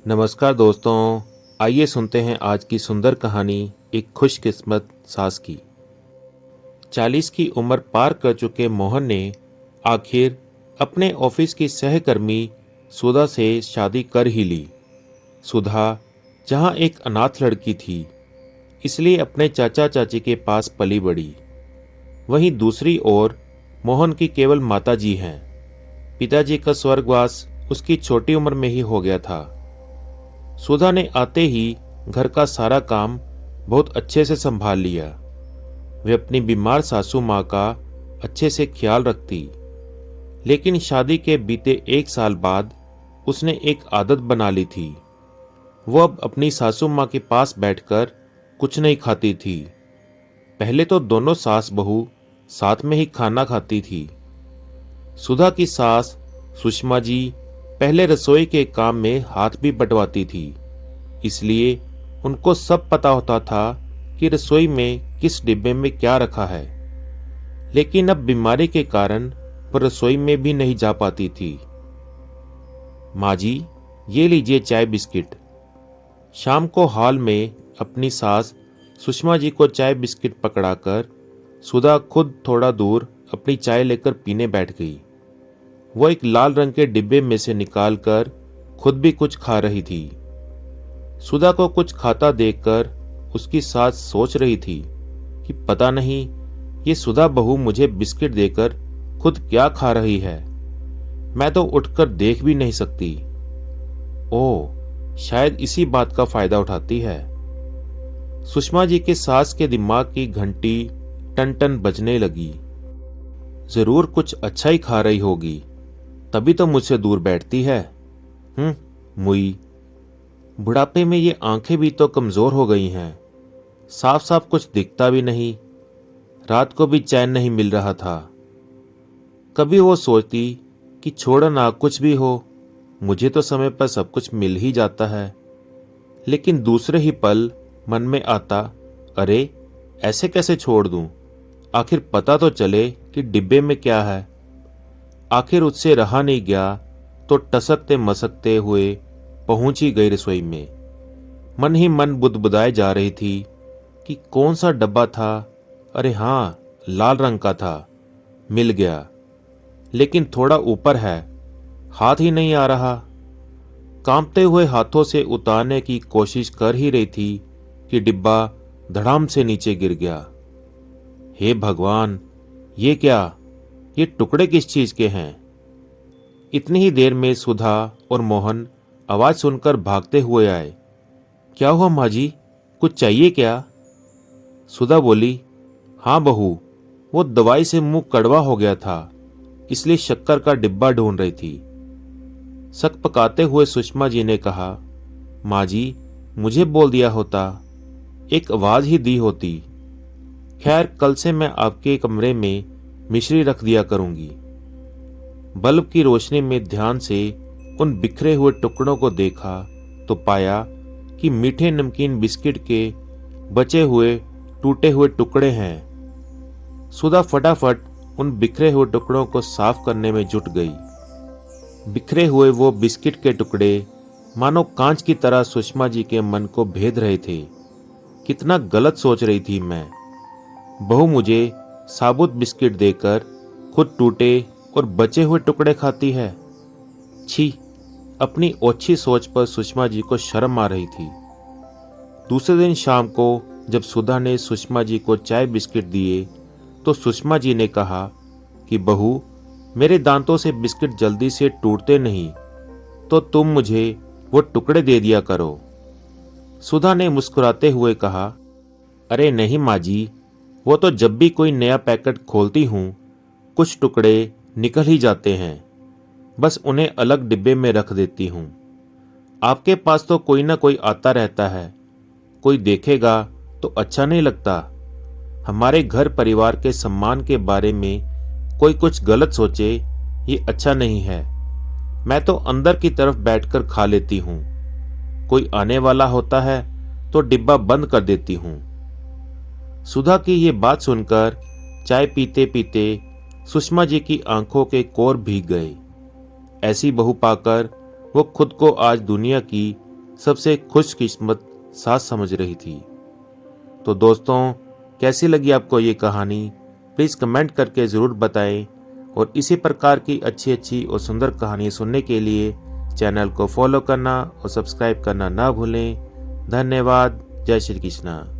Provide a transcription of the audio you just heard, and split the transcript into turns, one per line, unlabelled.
नमस्कार दोस्तों। आइए सुनते हैं आज की सुंदर कहानी एक खुशकिस्मत सास की। 40 की उम्र पार कर चुके मोहन ने आखिर अपने ऑफिस की सहकर्मी सुधा से शादी कर ही ली। सुधा जहां एक अनाथ लड़की थी, इसलिए अपने चाचा चाची के पास पली बड़ी। वहीं दूसरी ओर मोहन की केवल माता जी हैं। पिताजी का स्वर्गवास उसकी छोटी उम्र में ही हो गया था। सुधा ने आते ही घर का सारा काम बहुत अच्छे से संभाल लिया। वे अपनी बीमार सासू माँ का अच्छे से ख्याल रखती। लेकिन शादी के बीते 1 साल बाद उसने एक आदत बना ली थी। वो अब अपनी सासू माँ के पास बैठकर कुछ नहीं खाती थी। पहले तो दोनों सास बहू साथ में ही खाना खाती थी। सुधा की सास सुषमा जी पहले रसोई के काम में हाथ भी बंटवाती थी, इसलिए उनको सब पता होता था कि रसोई में किस डिब्बे में क्या रखा है। लेकिन अब बीमारी के कारण वो रसोई में भी नहीं जा पाती थी। माँ जी, ये लीजिए चाय बिस्किट। शाम को हॉल में अपनी सास सुषमा जी को चाय बिस्किट पकड़ाकर सुधा खुद थोड़ा दूर अपनी चाय लेकर पीने बैठ गई। वो एक लाल रंग के डिब्बे में से निकालकर खुद भी कुछ खा रही थी। सुधा को कुछ खाता देखकर उसकी सास सोच रही थी कि पता नहीं ये सुधा बहू मुझे बिस्किट देकर खुद क्या खा रही है। मैं तो उठकर देख भी नहीं सकती। ओह, शायद इसी बात का फायदा उठाती है। सुषमा जी के सास के दिमाग की घंटी टन टन बजने लगी। जरूर कुछ अच्छा ही खा रही होगी, तभी तो मुझसे दूर बैठती है। मुई, बुढ़ापे में ये आंखें भी तो कमजोर हो गई हैं। साफ साफ कुछ दिखता भी नहीं। रात को भी चैन नहीं मिल रहा था। कभी वो सोचती कि छोड़ो ना, कुछ भी हो, मुझे तो समय पर सब कुछ मिल ही जाता है। लेकिन दूसरे ही पल मन में आता, अरे ऐसे कैसे छोड़ दूं? आखिर पता तो चले कि डिब्बे में क्या है। आखिर उससे रहा नहीं गया तो टसकते मसकते हुए पहुंच ही गई रसोई में। मन ही मन बुदबुदाए जा रही थी कि कौन सा डब्बा था। अरे हाँ, लाल रंग का था, मिल गया। लेकिन थोड़ा ऊपर है, हाथ ही नहीं आ रहा। कांपते हुए हाथों से उतारने की कोशिश कर ही रही थी कि डिब्बा धड़ाम से नीचे गिर गया। हे भगवान, ये क्या? ये टुकड़े किस चीज के हैं? इतनी ही देर में सुधा और मोहन आवाज सुनकर भागते हुए आए। क्या हुआ माँ जी, कुछ चाहिए क्या? सुधा बोली, हाँ बहू, वो दवाई से मुंह कड़वा हो गया था, इसलिए शक्कर का डिब्बा ढूंढ रही थी। सक पकाते हुए सुषमा जी ने कहा, माँ जी, मुझे बोल दिया होता, एक आवाज ही दी होती। खैर, कल से मैं आपके कमरे में मिश्री रख दिया करूंगी। बल्ब की रोशनी में ध्यान से उन बिखरे हुए टुकड़ों को देखा तो पाया कि मीठे नमकीन बिस्किट के बचे हुए टूटे हुए टुकड़े हैं। सुधा फटाफट उन बिखरे हुए टुकड़ों को साफ करने में जुट गई। बिखरे हुए वो बिस्किट के टुकड़े मानो कांच की तरह सुषमा जी के मन को भेद रहे थे। कितना गलत सोच रही थी मैं। बहू मुझे साबुत बिस्किट देकर खुद टूटे और बचे हुए टुकड़े खाती है। छी, अपनी ओछी सोच पर सुषमा जी को शर्म आ रही थी। दूसरे दिन शाम को जब सुधा ने सुषमा जी को चाय बिस्किट दिए तो सुषमा जी ने कहा कि बहू, मेरे दांतों से बिस्किट जल्दी से टूटते नहीं, तो तुम मुझे वो टुकड़े दे दिया करो। सुधा ने मुस्कुराते हुए कहा, अरे नहीं माँ जी, वो तो जब भी कोई नया पैकेट खोलती हूँ कुछ टुकड़े निकल ही जाते हैं, बस उन्हें अलग डिब्बे में रख देती हूँ। आपके पास तो कोई ना कोई आता रहता है, कोई देखेगा तो अच्छा नहीं लगता। हमारे घर परिवार के सम्मान के बारे में कोई कुछ गलत सोचे, ये अच्छा नहीं है। मैं तो अंदर की तरफ बैठकर खा लेती हूँ। कोई आने वाला होता है तो डिब्बा बंद कर देती हूँ। सुधा की ये बात सुनकर चाय पीते पीते सुषमा जी की आंखों के कोर भीग गए। ऐसी बहू पाकर वो खुद को आज दुनिया की सबसे खुशकिस्मत सास समझ रही थी। तो दोस्तों, कैसी लगी आपको ये कहानी? प्लीज़ कमेंट करके ज़रूर बताएं और इसी प्रकार की अच्छी अच्छी और सुंदर कहानी सुनने के लिए चैनल को फॉलो करना और सब्सक्राइब करना ना भूलें। धन्यवाद। जय श्री कृष्णा।